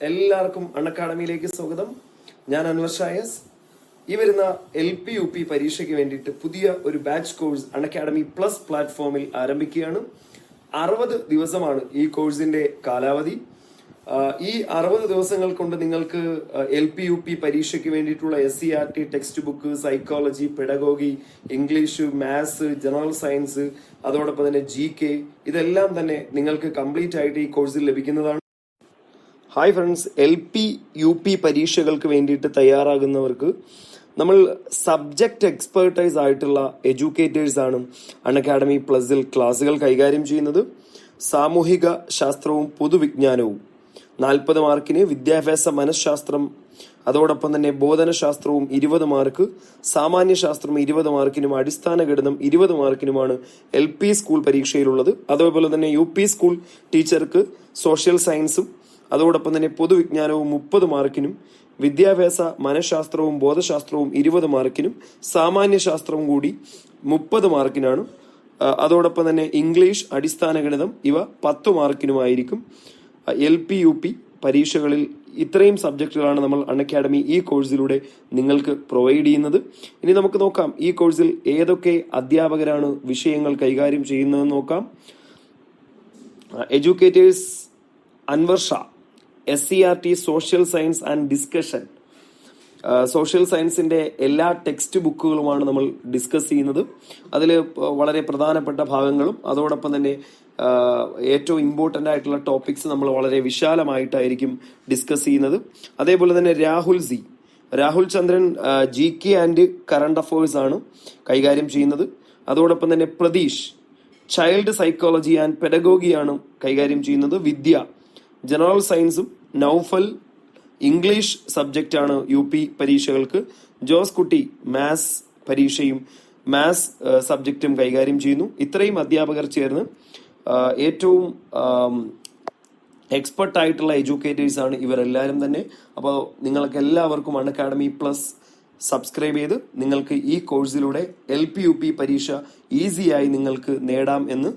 എല്ലാവർക്കും അൺഅക്കാഡമിയിലേക്ക് സ്വാഗതം. ഞാൻ അൻവർഷ. ഈ വരുന്ന LP-UP പരീക്ഷയ്ക്ക് വേണ്ടിയിട്ട് പുതിയ ഒരു ബാച്ച് കോഴ്സ് അൺഅക്കാഡമി പ്ലസ് പ്ലാറ്റ്ഫോമിൽ ആരംഭിക്കുകയാണ്. 60 ദിവസമാണ് ഈ കോഴ്സിന്റെ കാലാവധി. ഈ 60 ദിവസങ്ങൾ കൊണ്ട് നിങ്ങൾക്ക് LP-UP പരീക്ഷയ്ക്ക് വേണ്ടിയിട്ടുള്ള SCERT text book, psychology, pedagogy, English, maths, general science, അതോടൊപ്പം തന്നെ GK ഇതെല്ലാം തന്നെ നിങ്ങൾക്ക് കംപ്ലീറ്റ് ആയിട്ട് ഈ കോഴ്സിൽ ലഭിക്കുന്നതാണ്. ഹായ് ഫ്രണ്ട്സ്, LP-UP പരീക്ഷകൾക്ക് വേണ്ടിയിട്ട് തയ്യാറാകുന്നവർക്ക് നമ്മൾ സബ്ജക്റ്റ് എക്സ്പേർട്ടൈസ് ആയിട്ടുള്ള എഡ്യൂക്കേറ്റേഴ്സ് ആണ് അൺഅക്കാഡമി പ്ലസിൽ ക്ലാസുകൾ കൈകാര്യം ചെയ്യുന്നത്. സാമൂഹിക ശാസ്ത്രവും പൊതുവിജ്ഞാനവും 40 മാർക്കിന്, വിദ്യാഭ്യാസ മനഃശാസ്ത്രം അതോടൊപ്പം തന്നെ ബോധനശാസ്ത്രവും 20 മാർക്ക്, സാമാന്യശാസ്ത്രം 20 മാർക്കിനും, അടിസ്ഥാന ഗണിതം 20 മാർക്കിനുമാണ് LP സ്കൂൾ പരീക്ഷയിലുള്ളത്. അതേപോലെ തന്നെ UP സ്കൂൾ ടീച്ചർക്ക് സോഷ്യൽ സയൻസും അതോടൊപ്പം തന്നെ പൊതുവിജ്ഞാനവും 30 മാർക്കിനും, വിദ്യാഭ്യാസ മനഃശാസ്ത്രവും ബോധശാസ്ത്രവും 20 മാർക്കിനും, സാമാന്യശാസ്ത്രവും കൂടി 30 മാർക്കിനാണ്. അതോടൊപ്പം തന്നെ ഇംഗ്ലീഷ്, അടിസ്ഥാന ഗണിതം ഇവ 10 മാർക്കിനുമായിരിക്കും. LP-UP പരീക്ഷകളിൽ ഇത്രയും സബ്ജക്റ്റുകളാണ് നമ്മൾ അൺഅക്കാഡമി ഈ കോഴ്സിലൂടെ നിങ്ങൾക്ക് പ്രൊവൈഡ് ചെയ്യുന്നത്. ഇനി നമുക്ക് നോക്കാം ഈ കോഴ്സിൽ ഏതൊക്കെ അധ്യാപകരാണ് വിഷയങ്ങൾ കൈകാര്യം ചെയ്യുന്നതെന്ന് നോക്കാം. Educators Anwarsha, SCERT social science and discussion. Social സയൻസിന്റെ എല്ലാ ടെക്സ്റ്റ് ബുക്കുകളുമാണ് നമ്മൾ ഡിസ്കസ് ചെയ്യുന്നത്. അതിൽ വളരെ പ്രധാനപ്പെട്ട ഭാഗങ്ങളും അതോടൊപ്പം തന്നെ ഏറ്റവും ഇമ്പോർട്ടൻ്റ് ആയിട്ടുള്ള ടോപ്പിക്സ് നമ്മൾ വളരെ വിശാലമായിട്ടായിരിക്കും ഡിസ്കസ് ചെയ്യുന്നത്. അതേപോലെ തന്നെ രാഹുൽ ചന്ദ്രൻ GK ആൻഡ് കറണ്ട് അഫയേഴ്സ് ആണ് കൈകാര്യം ചെയ്യുന്നത്. അതോടൊപ്പം തന്നെ പ്രതീഷ് ചൈൽഡ് സൈക്കോളജി ആൻഡ് പെഡഗോഗിയാണ് കൈകാര്യം ചെയ്യുന്നത്. വിദ്യ ജനറൽ സയൻസും, നൗഫൽ ഇംഗ്ലീഷ് സബ്ജക്റ്റ് ആണ് UP പരീക്ഷകൾക്ക്. ജോസ്കുട്ടി മാത്സ് പരീക്ഷയും മാത്സ് സബ്ജക്റ്റും കൈകാര്യം ചെയ്യുന്നു. ഇത്രയും അധ്യാപകർ ചേർന്ന് ഏറ്റവും എക്സ്പെർട്ട് ആയിട്ടുള്ള എഡ്യൂക്കേറ്റേഴ്സ് ആണ് ഇവരെല്ലാവരും തന്നെ. അപ്പോൾ നിങ്ങൾക്ക് എല്ലാവർക്കും അൺഅക്കാഡമി പ്ലസ് സബ്സ്ക്രൈബ് ചെയ്ത് നിങ്ങൾക്ക് ഈ കോഴ്സിലൂടെ LP-UP പരീക്ഷ ഈസിയായി നിങ്ങൾക്ക് നേടാം എന്ന്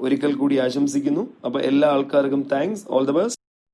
ഒരിക്കൽ കൂടി ആശംസിക്കുന്നു. അപ്പൊ എല്ലാ ആൾക്കാർക്കും താങ്ക്സ്, ഓൾ ദ ബെസ്റ്റ്.